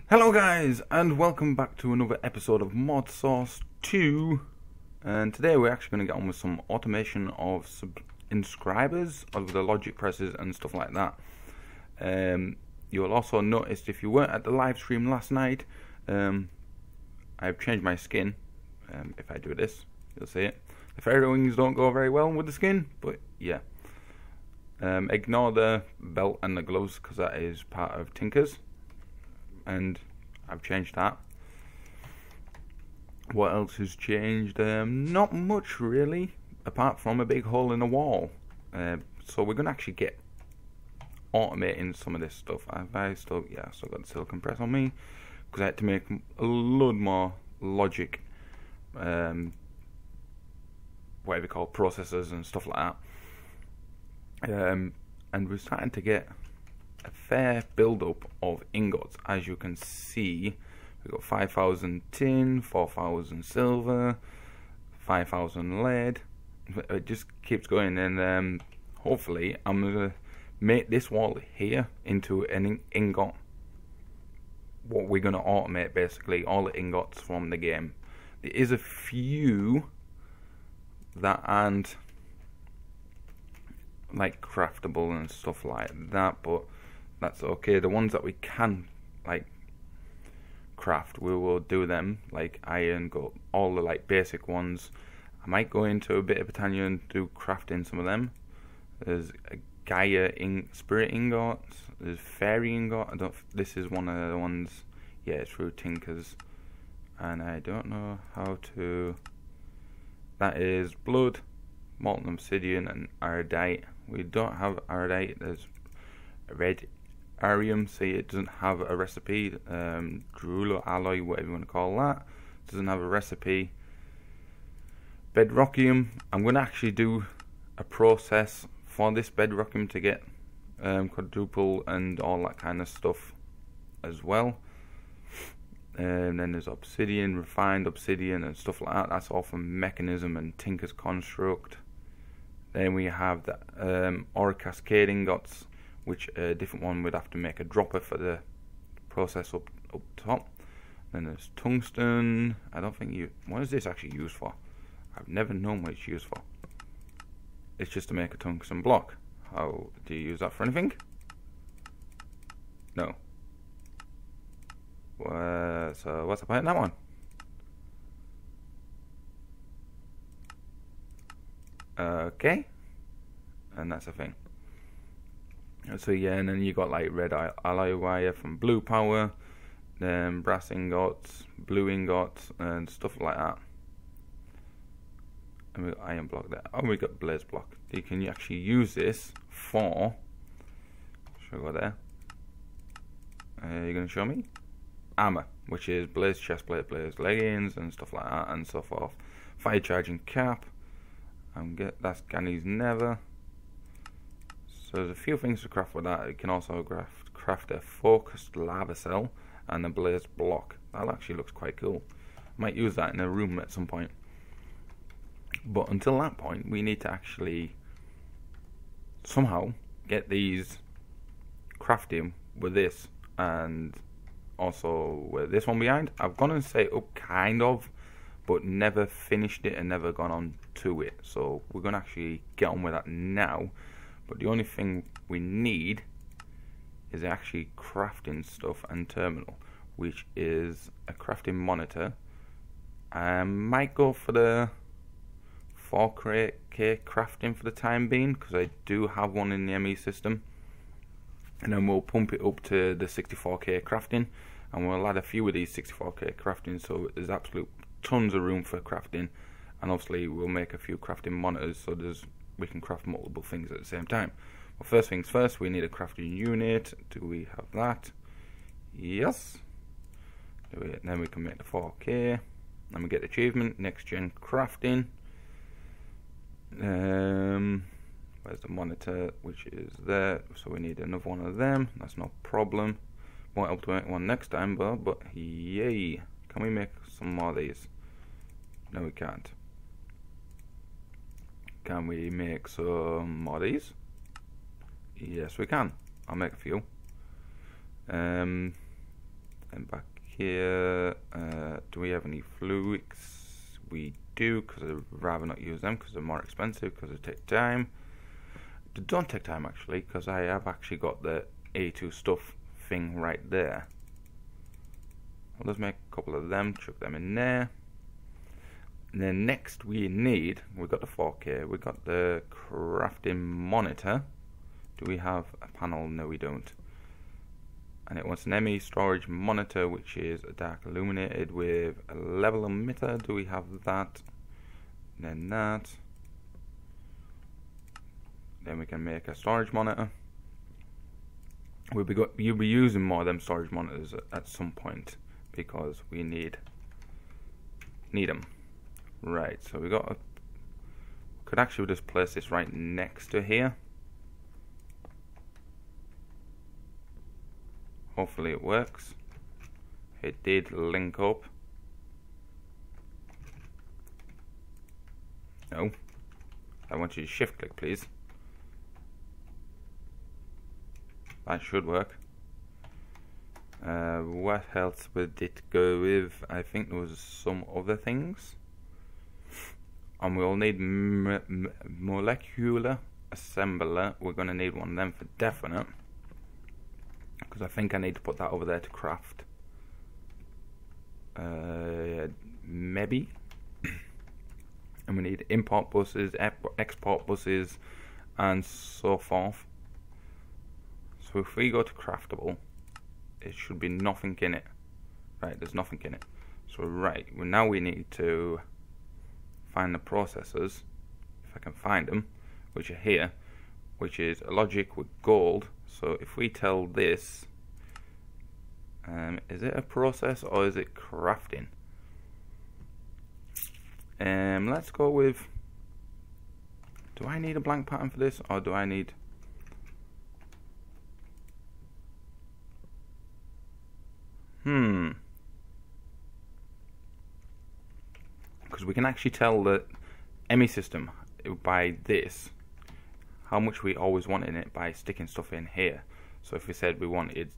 Hello guys, and welcome back to another episode of Modsauce 2. And today we're actually going to get on with some automation of inscribers of the logic presses and stuff like that. You'll also notice, if you weren't at the live stream last night, I've changed my skin. If I do this, you'll see it. The fairy wings don't go very well with the skin, but yeah. Ignore the belt and the gloves because that is part of Tinker's. And I've changed that. What else has changed? Not much really, apart from a big hole in the wall. So we're gonna actually get automating some of this stuff. I still got the silicon press on me because I had to make a load more logic, whatever you call processors and stuff like that. And we're starting to get a fair build-up of ingots. As you can see, we've got 5,000 tin, 4,000 silver, 5,000 lead. It just keeps going, and hopefully I'm gonna make this wall here into an ingot. What we're gonna automate, basically all the ingots from the game. There is a few that aren't like craftable and stuff like that, but that's okay. The ones that we can like craft, we will do them, like iron, gold, all the like basic ones. I might go into a bit of Britannia and do crafting some of them. There's a Gaia spirit ingots, there's fairy ingot. This is one of the ones, yeah, it's through Tinker's, and I don't know how to. That is blood, molten obsidian, and iridite. We don't have iridite. There's red arium. See, it doesn't have a recipe. Drullo alloy, whatever you want to call that, doesn't have a recipe. Bedrockium, I'm going to actually do a process for this bedrockium to get quadruple and all that kind of stuff as well. And then there's obsidian, refined obsidian and stuff like that. That's all from Mechanism and Tinker's Construct. Then we have the Aura Cascade ingots, which a different one would have to make a dropper for the process up top. Then there's tungsten. I don't think what is this actually used for? I've never known what it's used for. It's just to make a tungsten block. How do you use that for anything? No. So what's the point in that one? Okay. And that's a thing. So yeah, and then you got like red alloy wire from blue power, then brass ingots, blue ingots, and stuff like that. And we got iron block there. Oh, we got blaze block. You can actually use this for. Should I go there? You're gonna show me armor, which is blaze chestplate, blaze leggings, and stuff like that, and so forth. Fire charging cap. That's Ganny's Nether. So there's a few things to craft with that. You can also craft a focused lava cell and a blaze block. That actually looks quite cool. Might use that in a room at some point. But until that point, we need to actually somehow get these crafting with this, and also with this one behind. I've gone and set it up kind of, but never finished it and never gone on to it. So we're going to actually get on with that now. But the only thing we need is actually crafting stuff and terminal, which is a crafting monitor. I might go for the 4K crafting for the time being, because I do have one in the ME system. And then we'll pump it up to the 64K crafting, and we'll add a few of these 64K crafting, so there's absolute tons of room for crafting. And obviously we'll make a few crafting monitors, so we can craft multiple things at the same time. Well, first things first, we need a crafting unit. Do we have that? Yes. Then we can make the 4K. Then we get the achievement, next gen crafting. Where's the monitor, which is there? So we need another one of them. That's no problem. Won't help to make one next time, but yay. Can we make some more of these? No, we can't. Can we make some more of these? Yes, we can. I'll make a few. And back here, do we have any fluids? We do, because I'd rather not use them because they're more expensive, because they take time. They don't take time actually, because I have actually got the AE2 stuff thing right there. Well, let's make a couple of them, chuck them in there. And then next we've got the 4K, we've got the crafting monitor. Do we have a panel? No, we don't. And it wants an ME storage monitor, which is a dark illuminated with a level emitter. Do we have that? And then that. Then we can make a storage monitor. You'll be using more of them storage monitors at some point, because we need them. Right, so we could actually just place this right next to here. Hopefully it works. It did link up. No. I want you to shift click, please. That should work. What else would it go with? I think there was some other things. And we'll need molecular assembler. We're going to need one of them for definite, because I think I need to put that over there to craft. Maybe. And we need import buses, export buses, and so forth. So if we go to craftable, it should be nothing in it. Right, there's nothing in it. So right, well, now we need to find the processors, if I can find them, which are here, which is a logic with gold. So if we tell this, is it a process or is it crafting? Let's go with, do I need a blank pattern for this, or do I need, because we can actually tell the ME system by this how much we always want in it by sticking stuff in here. So if we said we wanted,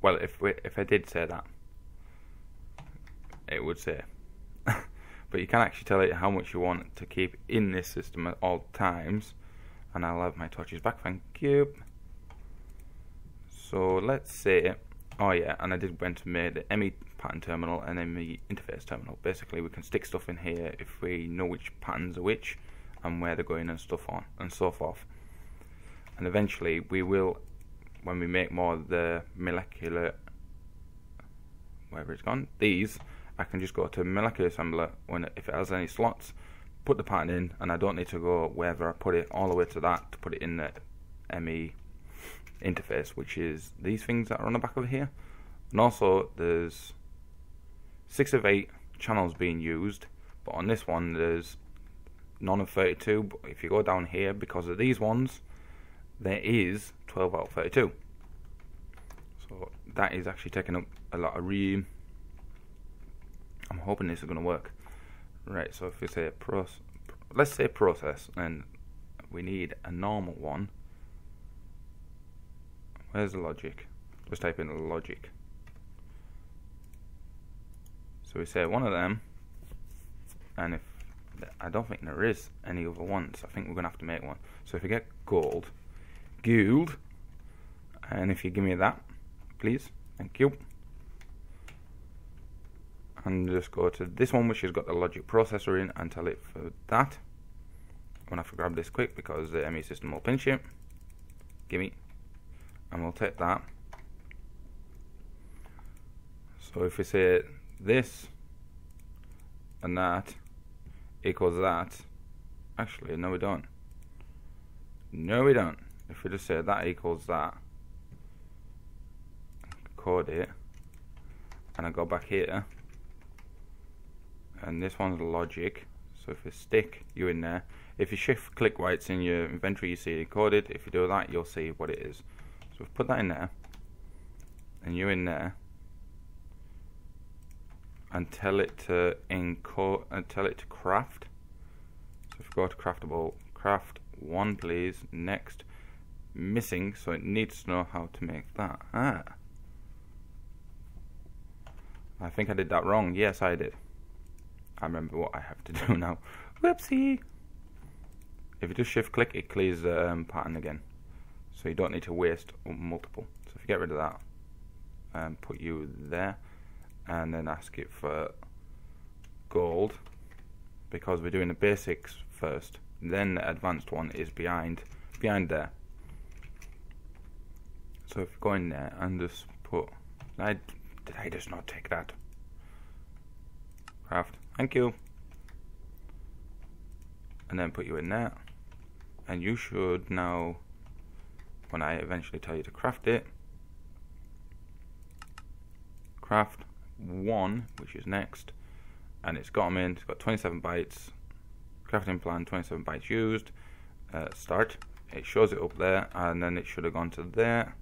well, if I did say that, it would say. But you can actually tell it how much you want to keep in this system at all times. And I'll have my torches back, thank you. So let's say, oh yeah, and I did went to make the ME pattern terminal and ME interface terminal. Basically, we can stick stuff in here if we know which patterns are which and where they're going and stuff on and so forth. And eventually we will, when we make more of the molecular, wherever it's gone, these, I can just go to molecular assembler if it has any slots, put the pattern in, and I don't need to go wherever I put it all the way to that to put it in the ME interface, which is these things that are on the back of here. And also there's 6 of 8 channels being used, but on this one there's none of 32. But if you go down here, because of these ones, there is 12 out of 32. So that is actually taking up a lot of room. I'm hoping this is going to work. Right, so if we say let's say process, and we need a normal one. Where's the logic? Just type in the logic. So we say one of them, and if I don't think there is any other ones, I think we're gonna have to make one. So if we get gold, and if you give me that, please, thank you. And just go to this one, which has got the logic processor in, and tell it for that. I'm gonna have to grab this quick because the ME system will pinch it. Gimme. And we'll take that. So if we say this and that equals that, actually no we don't. No we don't. If we just say that equals that, code it, and I go back here, and this one's logic. So if we stick you in there, if you shift click while it's in your inventory, you see it encoded. If you do that, you'll see what it is. So we've put that in there, and you in there, and tell it to encode and tell it to craft. So if we go to craftable, craft one please. Next, missing, so it needs to know how to make that. I think I did that wrong. Yes, I did. I remember what I have to do now. Whoopsie! If you just shift click, it clears the pattern again. So you don't need to waste multiple. So if you get rid of that, and put you there, and then ask it for gold, because we're doing the basics first, then the advanced one is behind there. So if you go in there and just put, did I just not take that? Craft, thank you. And then put you in there, and you should now, when I eventually tell you to craft it, craft 1, which is next, and it's got them in. It's got 27 bytes. Crafting plan, 27 bytes used. Start. It shows it up there, and then it should have gone to there.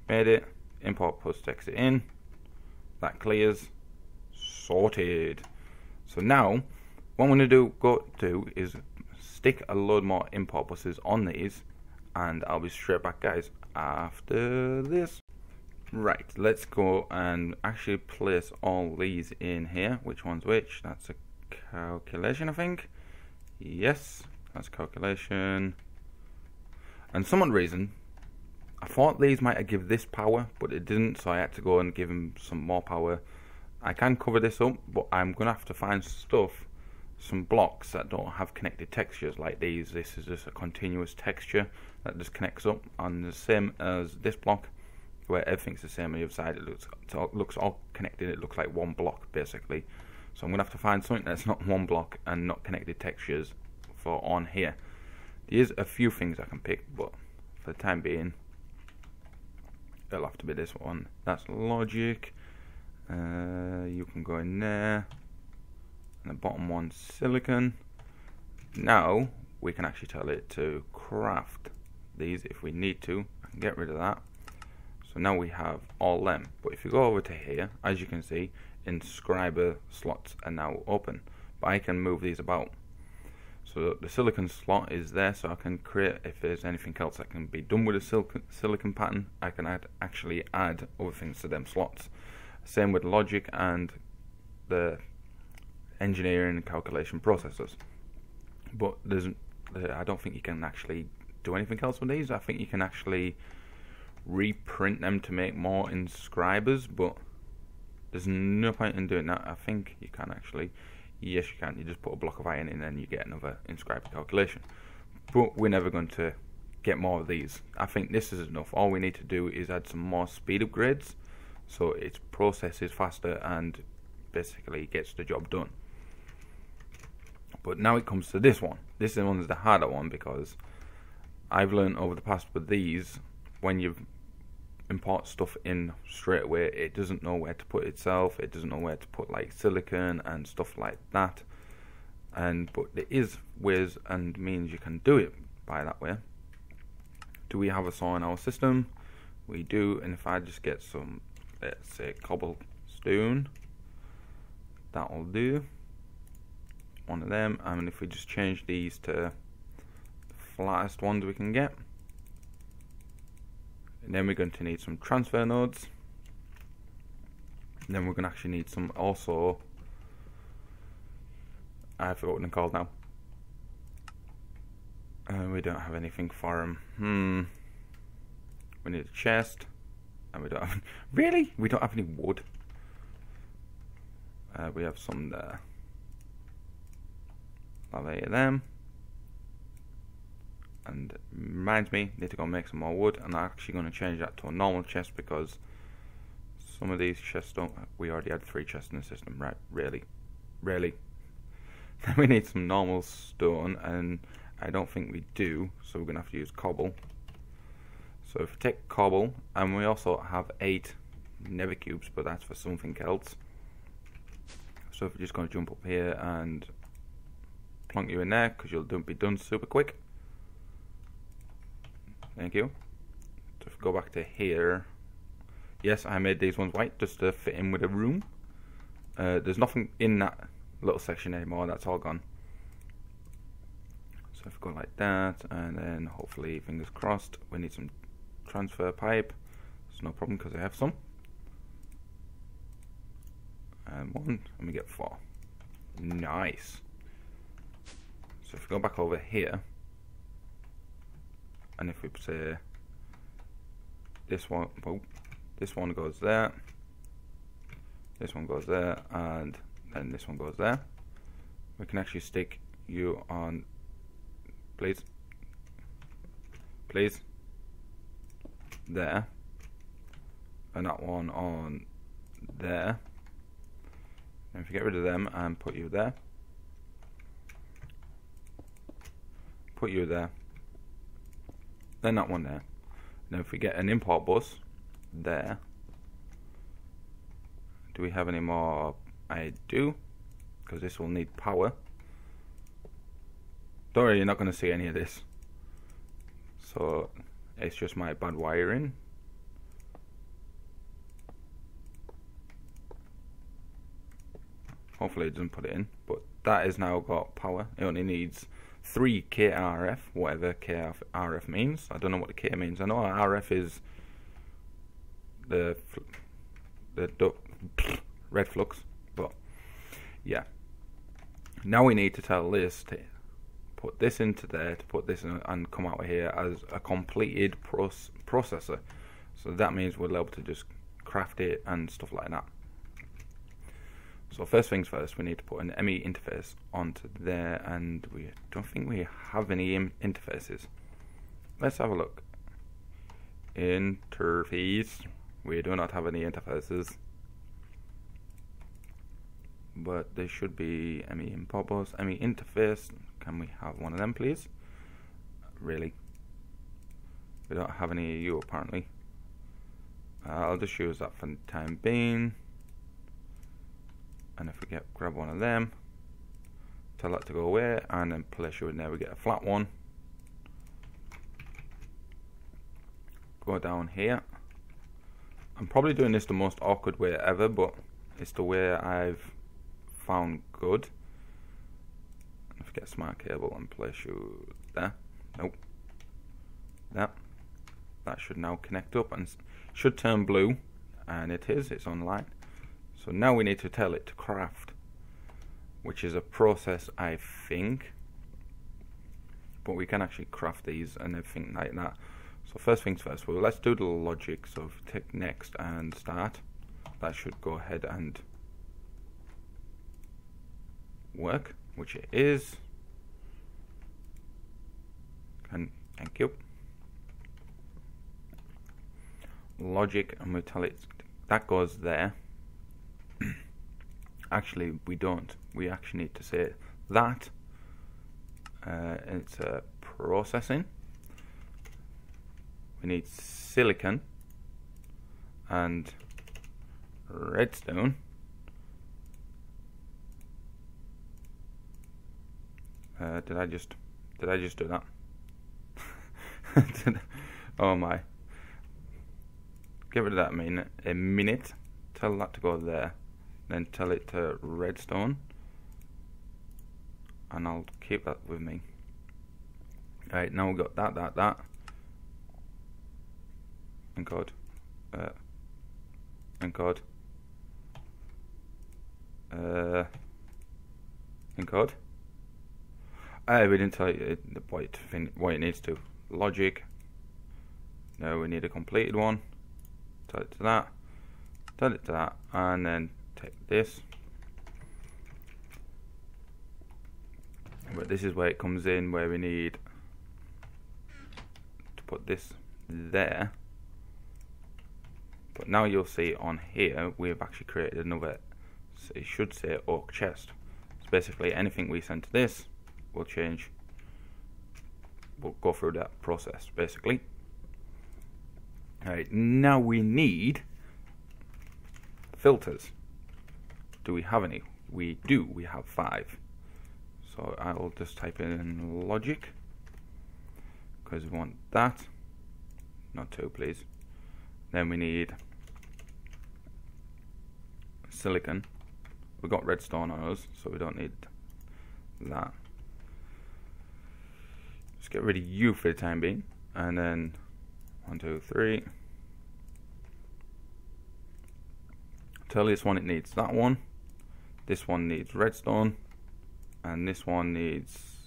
Made it. Import post exit in. That clears. Sorted. So now, what I'm going to go do is stick a load more import buses on these, and I'll be straight back, guys, after this. Right, let's go and actually place all these in here. Which one's which? That's a calculation, I think. Yes, that's calculation. And some odd reason, I thought these might have give this power, but it didn't, so I had to go and give them some more power. I can cover this up, but I'm going to have to find stuff, some blocks that don't have connected textures like these. This is just a continuous texture that just connects up on the same as this block, where everything's the same on the other side. It looks all connected. It looks like one block basically. So I'm gonna have to find something that's not one block and not connected textures for on here. There's a few things I can pick, but for the time being, it'll have to be this one. That's logic. You can go in there, and the bottom one's silicon. Now we can actually tell it to craft these if we need to. I can get rid of that. So now we have all them. But if you go over to here, as you can see, inscriber slots are now open. But I can move these about. So the silicon slot is there, so I can create, if there's anything else that can be done with a silicon pattern, I can actually add other things to them slots. Same with logic and the engineering and calculation processors. But I don't think you can actually do anything else with these. I think you can actually reprint them to make more inscribers, but there's no point in doing that. I think you can actually. Yes, you can. You just put a block of iron in and you get another inscriber calculation. But we're never going to get more of these. I think this is enough. All we need to do is add some more speed upgrades, so it processes faster and basically gets the job done. But now it comes to this one. This one's the harder one, because I've learned over the past with these, when you import stuff in straight away, it doesn't know where to put itself. It doesn't know where to put like silicon and stuff like that. But there is ways and means you can do it by that way. Do we have a saw in our system? We do. And if I just get some, let's say, cobblestone, that'll do. One of them. And if we just change these to the flattest ones we can get. And then we're going to need some transfer nodes. And then we're going to actually need some also, I forgot what they're called now. We don't have anything for them. We need a chest. And we don't have, really? We don't have any wood. We have some there. I'll lay them. And it reminds me, need to go make some more wood, and I'm actually going to change that to a normal chest, because some of these chests don't. We already had 3 chests in the system, right? Really. Then we need some normal stone, and I don't think we do, so we're going to have to use cobble. So if we take cobble, and we also have 8 nether cubes, but that's for something else. So if we're just going to jump up here and plunk you in there, because you'll be done super quick. Thank you. So if we go back to here, yes, I made these ones white just to fit in with the room. There's nothing in that little section anymore, that's all gone. So So if we go like that, and then hopefully, fingers crossed, we need some transfer pipe. It's no problem because I have some. And 1, and we get 4. Nice. So if we go back over here, and if we say this one, oh, this one goes there, this one goes there, and then this one goes there, we can actually stick you on, please, there, and that one on there. And if you get rid of them and put you there, put you there, then that one there. Now if we get an import bus there, do we have any more? I do, because this will need power. Don't worry, you're not going to see any of this, so it's just my bad wiring. Hopefully it doesn't put it in, but that has now got power. It only needs 3 KRF, whatever KRF means. I don't know what the K means. I know RF is the red flux, but yeah. Now we need to tell this to put this into there, to put this in and come out of here as a completed processor. So that means we'll be able to just craft it and stuff like that. So first things first, we need to put an ME interface onto there, and we don't think we have any interfaces. Let's have a look. Interface. We do not have any interfaces, but there should be ME import bus, ME interface. Can we have one of them, please? Really? We don't have any EU apparently. I'll just use that for the time being. And if we grab one of them, tell that to go away, and then place you in there, we get a flat one. Go down here. I'm probably doing this the most awkward way ever, but it's the way I've found good. If we get a smart cable and place you there. Nope. That should now connect up and should turn blue, and it is, it's online. So now we need to tell it to craft, which is a process, I think, but we can actually craft these and everything like that. So first things first, well, let's do the logic. So if we take next and start, that should go ahead and work, which it is. Thank you. Logic, and we tell it that goes there. Actually, we don't. We actually need to say that it's processing. We need silicon and redstone. Did I just do that? Oh my! Get rid of that a minute. Tell that to go there. Then tell it to redstone, and I'll keep that with me. Right, now we've got that encode, encode, encode. We didn't tell it what it needs to. Logic. No, we need a completed one. Tell it to that. Tell it to that, and then take this. But this is where it comes in, where we need to put this there. But now you'll see on here we've actually created another, so it should say oak chest. So basically anything we send to this will change, we'll go through that process basically. Alright, now we need filters. Do we have any? We do. We have 5. So I'll just type in logic, because we want that. Not 2, please. Then we need silicon. We've got redstone on us, so we don't need that. Let's get rid of you for the time being, and then 1, 2, 3. Tell this one it needs that one. This one needs redstone, and this one needs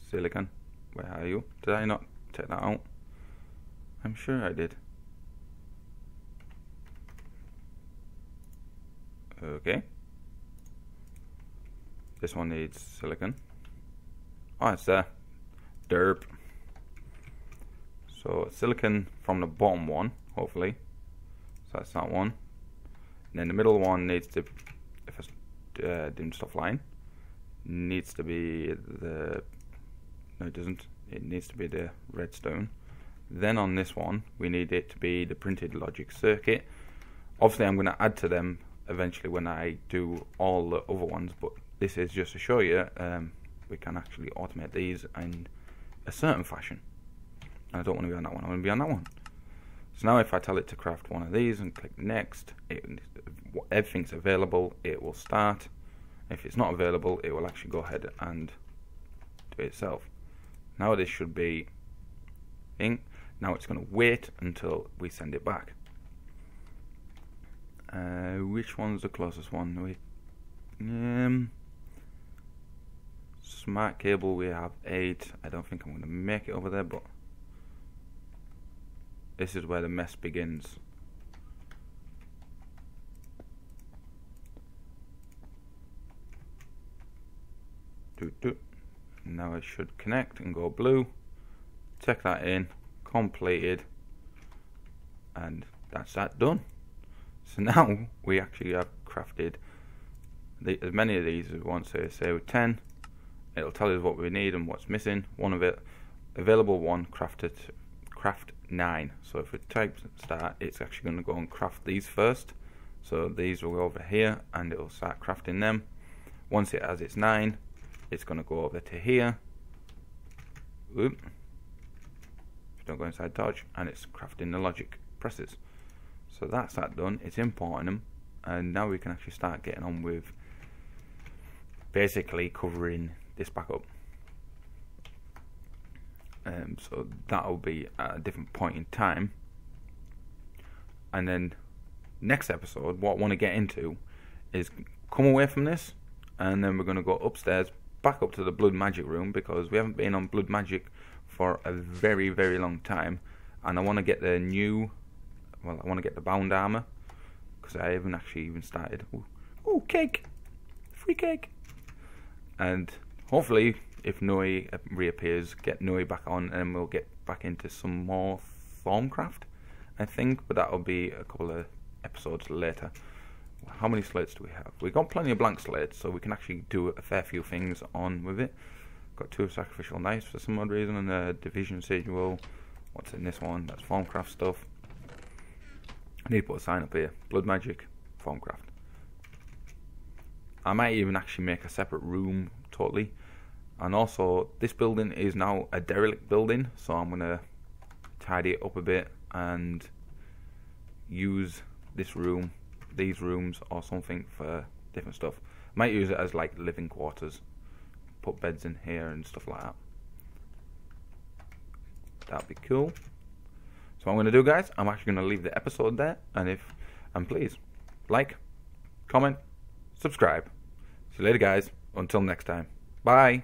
silicon. Where are you? Did I not take that out? I'm sure I did. Okay. This one needs silicon. Oh, it's there. Derp. So silicon from the bottom one, hopefully. So that's that one. And then the middle one needs to, if I didn't stop flying, needs to be the, no it doesn't, it needs to be the redstone. Then on this one, we need it to be the printed logic circuit. Obviously I'm going to add to them eventually when I do all the other ones, but this is just to show you we can actually automate these in a certain fashion. And I don't want to be on that one, I want to be on that one. So now if I tell it to craft one of these and click next, everything's available, it will start. If it's not available, it will actually go ahead and do it itself. Now this should be in. Now it's going to wait until we send it back. Which one's the closest one? Smart cable, we have 8. I don't think I'm going to make it over there, but this is where the mess begins. Now it should connect and go blue. Check that in, completed, and that's that done. So now we actually have crafted as many of these as we want. So say with 10, it'll tell us what we need and what's missing. One of it, available 1, craft 9. So if we type start, it's actually going to go and craft these first. So these will go over here and it will start crafting them. Once it has its 9, it's going to go over to here. Oop. Don't go inside dodge, and it's crafting the logic presses. So that's that done. It's importing them, and now we can actually start getting on with basically covering this back up. So that'll be at a different point in time. And then next episode, what I want to get into is come away from this, and then we're going to go upstairs, back up to the blood magic room, because we haven't been on blood magic for a very, very long time, and I want to get the new, well, I want to get the bound armor, because I haven't actually even started. Ooh, cake! Free cake! And hopefully, if Noe reappears, get Noe back on, and we'll get back into some more Thaumcraft, I think, but that'll be a couple of episodes later. How many slates do we have? We've got plenty of blank slates, so we can actually do a fair few things on with it. Got 2 sacrificial knives for some odd reason, and a division sigil. What's in this one? That's Thaumcraft stuff. I need to put a sign up here. Blood magic, Thaumcraft. I might even actually make a separate room totally. And also, this building is now a derelict building, so I'm gonna tidy it up a bit and use this room, these rooms, or something for different stuff. Might use it as like living quarters. Put beds in here and stuff like that. That'd be cool. So what I'm going to do, guys, I'm actually going to leave the episode there, and please like, comment, subscribe. See you later, guys. Until next time. Bye.